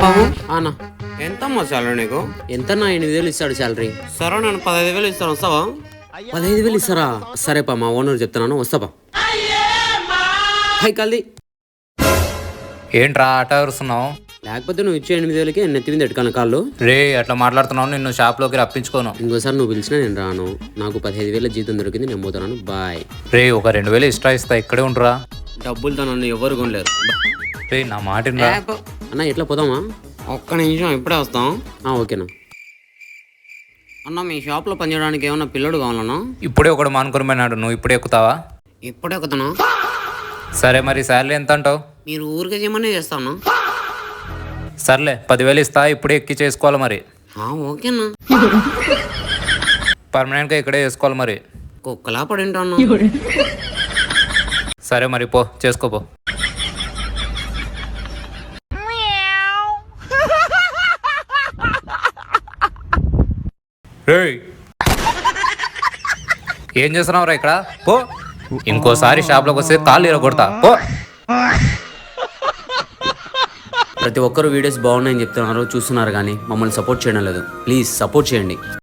బాబు అన్నా ఎంతమ్మా శాలరీ నీకు? ఎంతన్నా 8,000 ఇస్తాడు శాలరీ. సరే నేను 15,000 ఇస్తాను, వస్తావా? 15,000 ఇస్తారా? సరే పా, మా ఓనర్ చెప్తున్నాను, వస్తాపా. హై కల్ది, ఏంట్రా ఆట అరుస్తున్నావు? లేకపోతే నువ్వు ఇచ్చే 8,000కి నెత్తి మీద ఎట్టుకాను కాళ్ళు. రే అట్లా మాట్లాడుతున్నావు, నిన్ను షాప్లోకి రప్పించుకోను. ఇంకోసారి నువ్వు పిలిచినా నేను రాను. నాకు 15,000 జీతం దొరికింది, నేను పోతున్నాను, బాయ్. రే ఒక 2,000 ఎక్స్ట్రా ఇస్తా, ఇక్కడే ఉండరా. డబ్బులతో నన్ను ఎవరు కొనలేరు. రే నా మాట వినరా? అన్న ఎట్లా పోదామా? ఒక్క నిమిషం, ఇప్పుడే వస్తాం. ఓకేనా. అన్న మీ షాప్లో పనిచేయడానికి ఏమన్నా పిల్లడు కావాలన్నా? ఇప్పుడే ఒకడు మానుకొని పోయినాడు, నువ్వు ఇప్పుడే ఎక్కుతావా? ఇప్పుడే ఎక్కుతాను. సరే మరి శాలరీ ఎంత అంటావు? మీరు ఊరికే చేయమని చేస్తాను. సర్లే 10,000 ఇస్తా, ఇప్పుడే ఎక్కి చేసుకోవాలి మరి. ఓకేనా. పర్మనెంట్గా ఇక్కడే చేసుకోవాలి మరి. కుక్కలా పడింటా అన్న. సరే మరి పో, చేసుకోపో. ఏం చేస్తున్నావురా ఇక్కడ? పో, ఇంకోసారి షాప్లోకి వస్తే కాళ్ళు ఇరగొడతా, పో. ప్రతి ఒక్కరు వీడియోస్ బాగున్నాయని చెప్తున్నారు, చూస్తున్నారు, కానీ మమ్మల్ని సపోర్ట్ చేయడం లేదు. ప్లీజ్ సపోర్ట్ చేయండి.